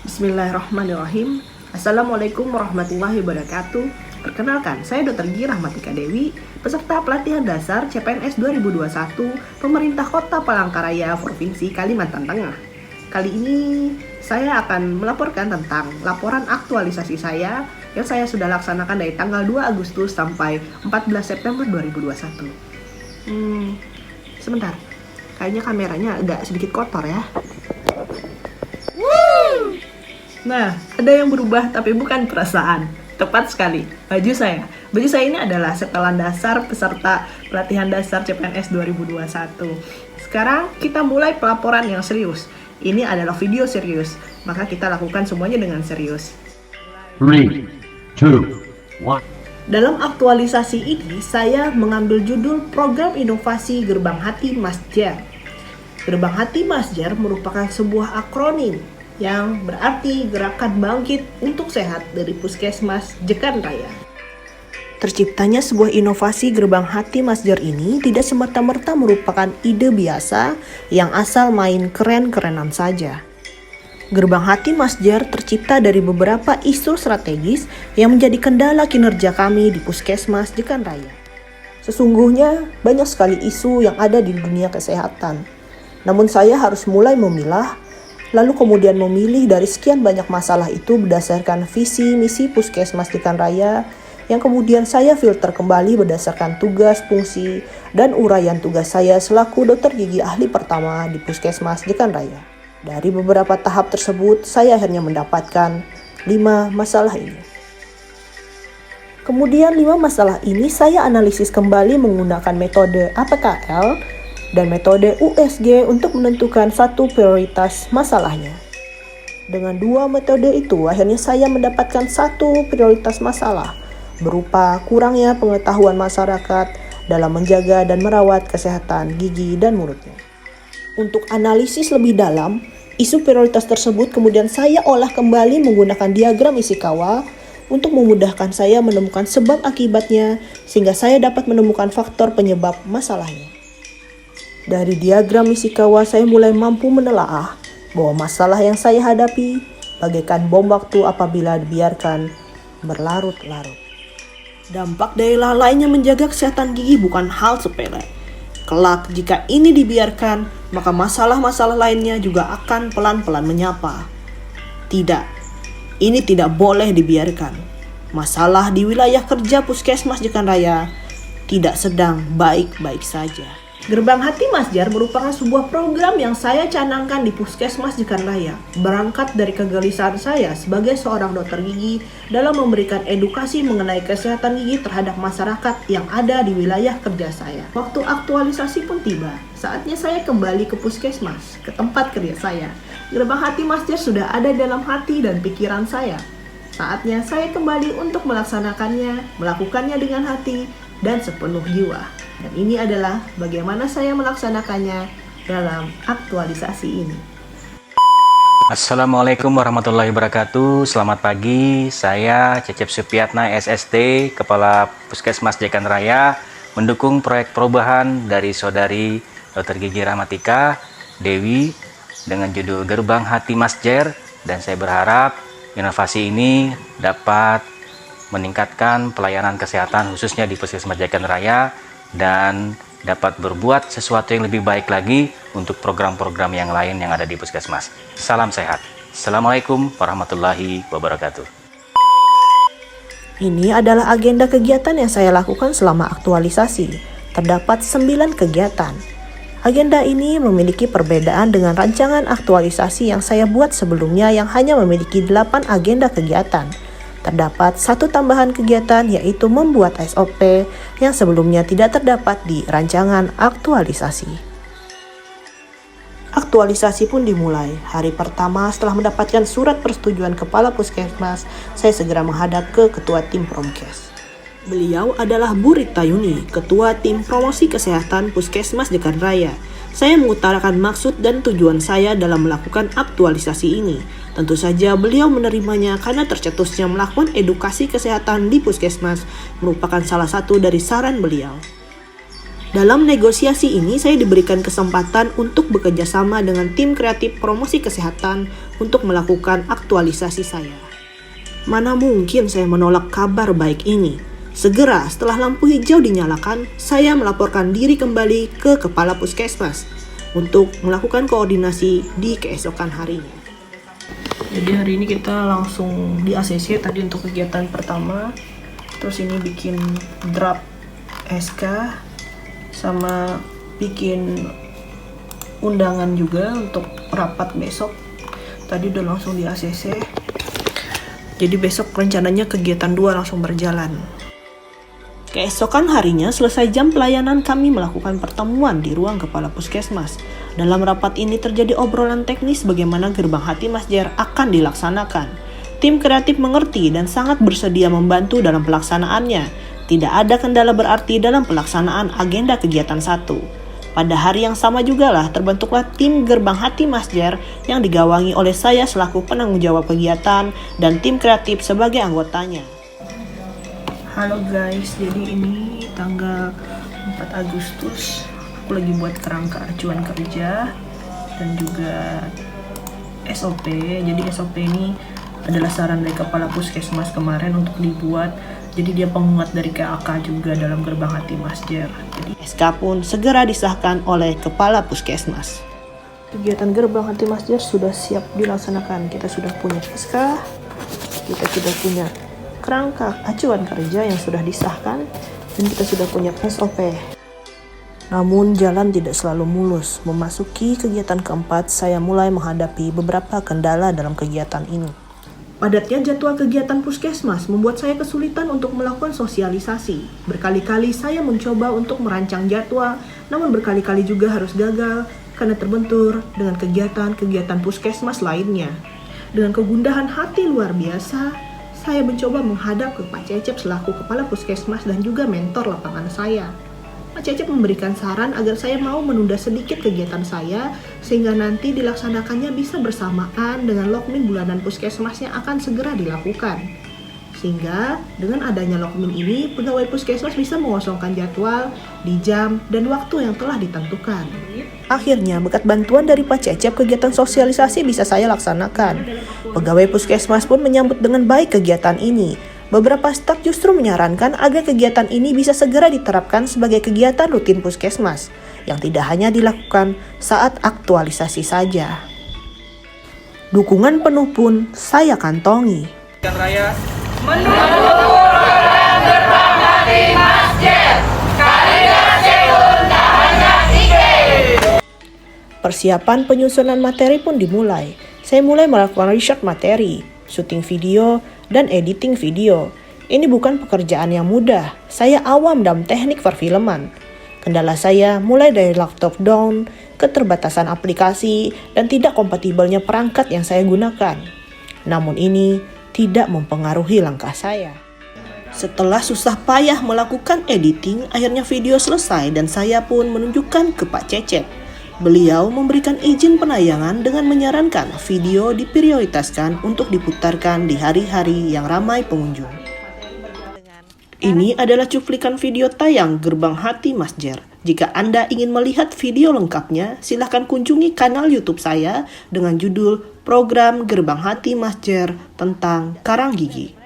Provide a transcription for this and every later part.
Bismillahirrahmanirrahim. Assalamualaikum warahmatullahi wabarakatuh. Perkenalkan, saya Dr. Gigi Rahmatika Dewi, peserta pelatihan dasar CPNS 2021 Pemerintah Kota Palangkaraya, Provinsi Kalimantan Tengah. Kali ini saya akan melaporkan tentang laporan aktualisasi saya yang saya sudah laksanakan dari tanggal 2 Agustus sampai 14 September 2021. Sebentar, kayaknya kameranya agak sedikit kotor ya. Nah, ada yang berubah tapi bukan perasaan. Tepat sekali, baju saya. Baju saya ini adalah setelan dasar peserta pelatihan dasar CPNS 2021. Sekarang kita mulai pelaporan yang serius. Ini adalah video serius, maka kita lakukan semuanya dengan serius. 3, 2, 1. Dalam aktualisasi ini, saya mengambil judul Program Inovasi Gerbang Hati Masjer. Gerbang Hati Masjer merupakan sebuah akronim yang berarti Gerakan Bangkit untuk Sehat dari Puskesmas Jekan Raya. Terciptanya sebuah inovasi Gerbang Hati Masjer ini tidak semerta-merta merupakan ide biasa yang asal main keren-kerenan saja. Gerbang Hati Masjer tercipta dari beberapa isu strategis yang menjadi kendala kinerja kami di Puskesmas Jekan Raya. Sesungguhnya banyak sekali isu yang ada di dunia kesehatan. Namun saya harus mulai memilah, lalu kemudian memilih dari sekian banyak masalah itu berdasarkan visi misi Puskesmas Jekan Raya yang kemudian saya filter kembali berdasarkan tugas, fungsi, dan uraian tugas saya selaku dokter gigi ahli pertama di Puskesmas Jekan Raya. Dari beberapa tahap tersebut, saya akhirnya mendapatkan 5 masalah ini. Kemudian 5 masalah ini saya analisis kembali menggunakan metode APKL dan metode USG untuk menentukan satu prioritas masalahnya. Dengan 2 metode itu, akhirnya saya mendapatkan satu prioritas masalah, berupa kurangnya pengetahuan masyarakat dalam menjaga dan merawat kesehatan gigi dan mulutnya. Untuk analisis lebih dalam, isu prioritas tersebut kemudian saya olah kembali menggunakan diagram Ishikawa untuk memudahkan saya menemukan sebab akibatnya sehingga saya dapat menemukan faktor penyebab masalahnya. Dari diagram Ishikawa saya mulai mampu menelaah bahwa masalah yang saya hadapi bagaikan bom waktu apabila dibiarkan berlarut-larut. Dampak dari lalainya menjaga kesehatan gigi bukan hal sepele. Kelak jika ini dibiarkan, maka masalah-masalah lainnya juga akan pelan-pelan menyapa. Tidak, ini tidak boleh dibiarkan. Masalah di wilayah kerja Puskesmas Jekan Raya tidak sedang baik-baik saja. Gerbang Hati Masjer merupakan sebuah program yang saya canangkan di Puskesmas Jekan Raya, berangkat dari kegelisahan saya sebagai seorang dokter gigi dalam memberikan edukasi mengenai kesehatan gigi terhadap masyarakat yang ada di wilayah kerja saya. Waktu aktualisasi pun tiba, saatnya saya kembali ke Puskesmas, ke tempat kerja saya. Gerbang Hati Masjer sudah ada dalam hati dan pikiran saya. Saatnya saya kembali untuk melaksanakannya, melakukannya dengan hati dan sepenuh jiwa. Dan ini adalah bagaimana saya melaksanakannya dalam aktualisasi ini. Assalamualaikum warahmatullahi wabarakatuh. Selamat pagi, saya Cecep Supiatna SST, Kepala Puskesmas Jekan Raya, mendukung proyek perubahan dari Saudari Dr. Gigi Rahmatika Dewi dengan judul Gerbang Hati Masjer, dan saya berharap inovasi ini dapat meningkatkan pelayanan kesehatan khususnya di Puskesmas Jekan Raya dan dapat berbuat sesuatu yang lebih baik lagi untuk program-program yang lain yang ada di Puskesmas. Salam sehat. Assalamualaikum warahmatullahi wabarakatuh. Ini adalah agenda kegiatan yang saya lakukan selama aktualisasi. Terdapat 9 kegiatan. Agenda ini memiliki perbedaan dengan rancangan aktualisasi yang saya buat sebelumnya yang hanya memiliki 8 agenda kegiatan. Terdapat 1 tambahan kegiatan yaitu membuat SOP yang sebelumnya tidak terdapat di rancangan aktualisasi. Aktualisasi pun dimulai. Hari pertama setelah mendapatkan surat persetujuan Kepala Puskesmas, saya segera menghadap ke Ketua Tim Promkes. Beliau adalah Bu Rita Yuni, Ketua Tim Promosi Kesehatan Puskesmas Jekan Raya. Saya mengutarakan maksud dan tujuan saya dalam melakukan aktualisasi ini. Tentu saja beliau menerimanya karena tercetusnya melakukan edukasi kesehatan di Puskesmas merupakan salah satu dari saran beliau. Dalam negosiasi ini, saya diberikan kesempatan untuk bekerja sama dengan tim kreatif promosi kesehatan untuk melakukan aktualisasi saya. Mana mungkin saya menolak kabar baik ini. Segera setelah lampu hijau dinyalakan, saya melaporkan diri kembali ke kepala puskesmas untuk melakukan koordinasi di keesokan harinya. Jadi hari ini kita langsung di ACC tadi untuk kegiatan pertama. Terus ini bikin draft SK sama bikin undangan juga untuk rapat besok. Tadi udah langsung di ACC. Jadi besok rencananya kegiatan 2 langsung berjalan. Keesokan harinya selesai jam pelayanan, kami melakukan pertemuan di ruang kepala puskesmas. Dalam rapat ini terjadi obrolan teknis bagaimana Gerbang Hati Masjer akan dilaksanakan. Tim kreatif mengerti dan sangat bersedia membantu dalam pelaksanaannya. Tidak ada kendala berarti dalam pelaksanaan agenda kegiatan 1. Pada hari yang sama jugalah terbentuklah tim Gerbang Hati Masjer yang digawangi oleh saya selaku penanggung jawab kegiatan dan tim kreatif sebagai anggotanya. Halo guys, jadi ini tanggal 4 Agustus aku lagi buat kerangka acuan kerja dan juga SOP. Jadi SOP ini adalah saran dari kepala puskesmas kemarin untuk dibuat. Jadi dia penguat dari KAK juga dalam Gerbang Hati Masjer. Jadi SK pun segera disahkan oleh kepala puskesmas. Kegiatan Gerbang Hati Masjer sudah siap dilaksanakan. Kita sudah punya SK, kita sudah punya kerangka acuan kerja yang sudah disahkan, dan kita sudah punya SOP. Namun jalan tidak selalu mulus. Memasuki kegiatan keempat, saya mulai menghadapi beberapa kendala dalam kegiatan ini. Padatnya jadwal kegiatan puskesmas membuat saya kesulitan untuk melakukan sosialisasi. Berkali-kali saya mencoba untuk merancang jadwal, namun berkali-kali juga harus gagal karena terbentur dengan kegiatan-kegiatan puskesmas lainnya. Dengan kegundahan hati luar biasa, saya mencoba menghadap ke Pak Cecep selaku kepala puskesmas dan juga mentor lapangan saya. Pak Cecep memberikan saran agar saya mau menunda sedikit kegiatan saya sehingga nanti dilaksanakannya bisa bersamaan dengan lokmin bulanan puskesmas yang akan segera dilakukan. Sehingga dengan adanya lokmin ini, pegawai puskesmas bisa mengosongkan jadwal di jam dan waktu yang telah ditentukan. Akhirnya, berkat bantuan dari Pak Cecep, kegiatan sosialisasi bisa saya laksanakan. Pegawai puskesmas pun menyambut dengan baik kegiatan ini. Beberapa staf justru menyarankan agar kegiatan ini bisa segera diterapkan sebagai kegiatan rutin puskesmas, yang tidak hanya dilakukan saat aktualisasi saja. Dukungan penuh pun saya kantongi. Raya Mendukung program Gerbang Hati Masjer, kaligrafi tak hanya IG. Persiapan penyusunan materi pun dimulai. Saya mulai melakukan riset materi, syuting video, dan editing video. Ini bukan pekerjaan yang mudah. Saya awam dalam teknik perfilman. Kendala saya mulai dari laptop down, keterbatasan aplikasi, dan tidak kompatibelnya perangkat yang saya gunakan. Namun ini tidak mempengaruhi langkah saya. Setelah susah payah melakukan editing, akhirnya video selesai dan saya pun menunjukkan ke Pak Cecep. Beliau memberikan izin penayangan dengan menyarankan video diprioritaskan untuk diputarkan di hari-hari yang ramai pengunjung. Ini adalah cuplikan video tayang Gerbang Hati Masjer. Jika Anda ingin melihat video lengkapnya, silahkan kunjungi kanal YouTube saya dengan judul Program Gerbang Hati Masjer tentang Karang Gigi.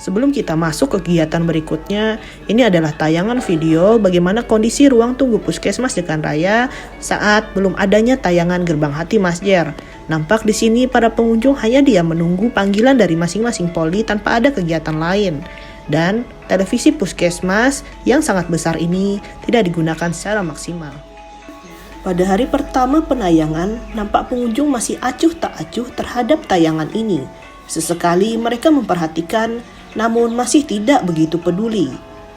Sebelum kita masuk ke kegiatan berikutnya, ini adalah tayangan video bagaimana kondisi ruang tunggu Puskesmas Jekan Raya saat belum adanya tayangan Gerbang Hati Masjer. Nampak di sini para pengunjung hanya diam menunggu panggilan dari masing-masing poli tanpa ada kegiatan lain. Dan televisi Puskesmas yang sangat besar ini tidak digunakan secara maksimal. Pada hari pertama penayangan, nampak pengunjung masih acuh tak acuh terhadap tayangan ini. Sesekali mereka memperhatikan, namun masih tidak begitu peduli.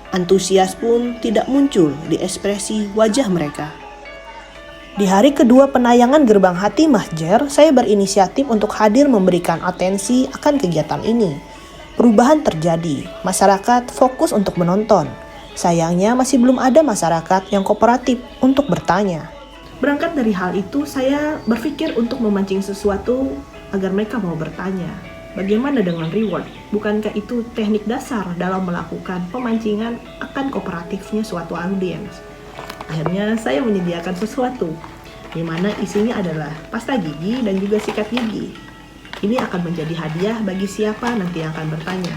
Antusias pun tidak muncul di ekspresi wajah mereka. Di hari kedua penayangan Gerbang Hati Masjer, saya berinisiatif untuk hadir memberikan atensi akan kegiatan ini. Perubahan terjadi, masyarakat fokus untuk menonton. Sayangnya masih belum ada masyarakat yang kooperatif untuk bertanya. Berangkat dari hal itu, saya berpikir untuk memancing sesuatu agar mereka mau bertanya. Bagaimana dengan reward? Bukankah itu teknik dasar dalam melakukan pemancingan akan kooperatifnya suatu audiens? Akhirnya saya menyediakan sesuatu, di mana isinya adalah pasta gigi dan juga sikat gigi. Ini akan menjadi hadiah bagi siapa nanti yang akan bertanya.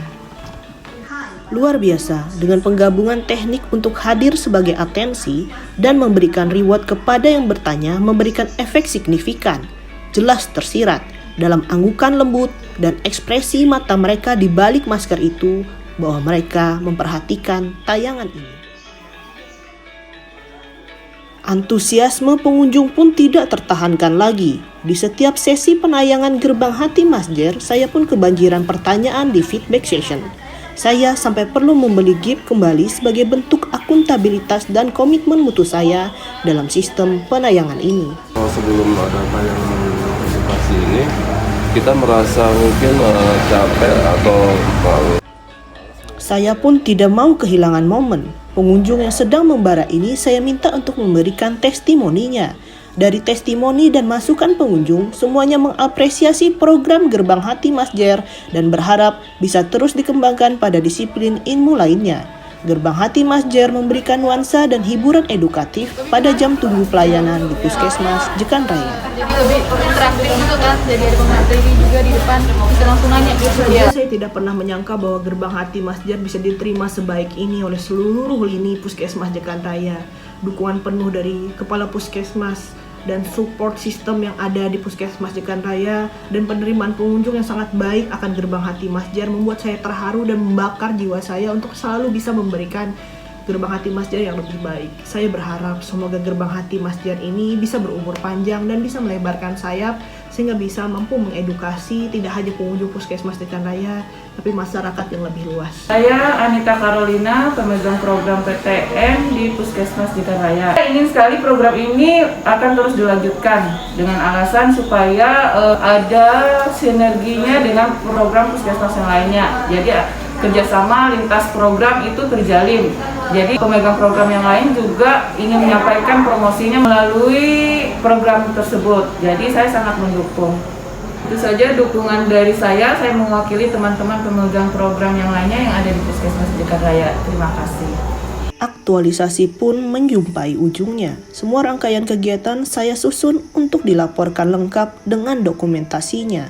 Luar biasa, dengan penggabungan teknik untuk hadir sebagai atensi dan memberikan reward kepada yang bertanya memberikan efek signifikan, jelas tersirat dalam anggukan lembut dan ekspresi mata mereka di balik masker itu bahwa mereka memperhatikan tayangan ini. Antusiasme pengunjung pun tidak tertahankan lagi. Di setiap sesi penayangan Gerbang Hati Masjer, saya pun kebanjiran pertanyaan di feedback session. Saya sampai perlu membeli gift kembali sebagai bentuk akuntabilitas dan komitmen mutu saya dalam sistem penayangan ini. Sebelum ada tayangan presentasi ini, kita merasa mungkin capek atau Saya pun tidak mau kehilangan momen. Pengunjung yang sedang membara ini saya minta untuk memberikan testimoninya. Dari testimoni dan masukan pengunjung, semuanya mengapresiasi program Gerbang Hati Masjer dan berharap bisa terus dikembangkan pada disiplin ilmu lainnya. Gerbang Hati Masjer memberikan nuansa dan hiburan edukatif pada jam tunggu pelayanan di Puskesmas Jekan Raya. Jadi lebih interaktif gitu kan, jadi ada pemateri juga di depan, bisa langsung nanya gitu ya. Saya tidak pernah menyangka bahwa Gerbang Hati Masjer bisa diterima sebaik ini oleh seluruh lini Puskesmas Jekan Raya. Dukungan penuh dari Kepala Puskesmas dan support sistem yang ada di Puskesmas Jekan Raya dan penerimaan pengunjung yang sangat baik akan Gerbang Hati Masjer membuat saya terharu dan membakar jiwa saya untuk selalu bisa memberikan Gerbang Hati Masjer yang lebih baik. Saya berharap semoga Gerbang Hati Masjer ini bisa berumur panjang dan bisa melebarkan sayap sehingga bisa mampu mengedukasi tidak hanya pengunjung Puskesmas Jekan Raya tapi masyarakat yang lebih luas. Saya Anita Carolina, pemegang program PTN di Puskesmas Jekan Raya. Saya ingin sekali program ini akan terus dilanjutkan dengan alasan supaya ada sinerginya dengan program puskesmas yang lainnya. Jadi kerjasama lintas program itu terjalin. Jadi pemegang program yang lain juga ingin menyampaikan promosinya melalui program tersebut. Jadi saya sangat mendukung. Itu saja dukungan dari saya mewakili teman-teman pemegang program yang lainnya yang ada di Puskesmas Jekan Raya. Terima kasih. Aktualisasi pun menjumpai ujungnya. Semua rangkaian kegiatan saya susun untuk dilaporkan lengkap dengan dokumentasinya.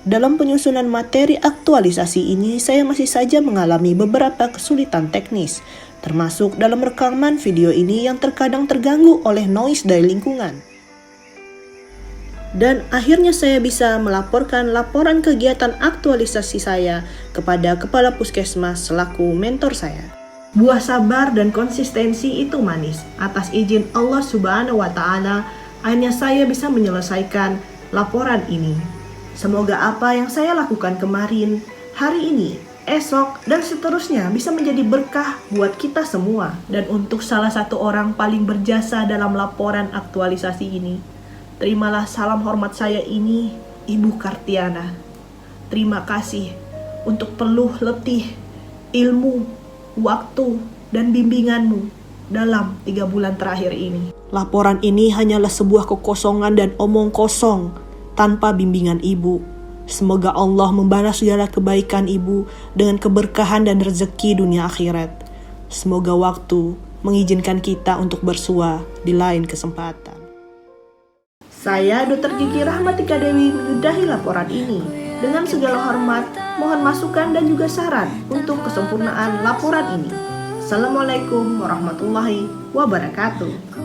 Dalam penyusunan materi aktualisasi ini, saya masih saja mengalami beberapa kesulitan teknis, termasuk dalam rekaman video ini yang terkadang terganggu oleh noise dari lingkungan. Dan akhirnya saya bisa melaporkan laporan kegiatan aktualisasi saya kepada Kepala Puskesmas selaku mentor saya. Buah sabar dan konsistensi itu manis. Atas izin Allah Subhanahu wa Ta'ala, akhirnya saya bisa menyelesaikan laporan ini. Semoga apa yang saya lakukan kemarin, hari ini, esok, dan seterusnya bisa menjadi berkah buat kita semua. Dan untuk salah satu orang paling berjasa dalam laporan aktualisasi ini, terimalah salam hormat saya ini, Ibu Kartiana. Terima kasih untuk peluh letih, ilmu, waktu, dan bimbinganmu dalam 3 bulan terakhir ini. Laporan ini hanyalah sebuah kekosongan dan omong kosong tanpa bimbingan Ibu. Semoga Allah membalas segala kebaikan Ibu dengan keberkahan dan rezeki dunia akhirat. Semoga waktu mengizinkan kita untuk bersua di lain kesempatan. Saya Dr. Gigi Rahmatika Dewi menyudahi laporan ini. Dengan segala hormat, mohon masukan dan juga saran untuk kesempurnaan laporan ini. Assalamualaikum warahmatullahi wabarakatuh.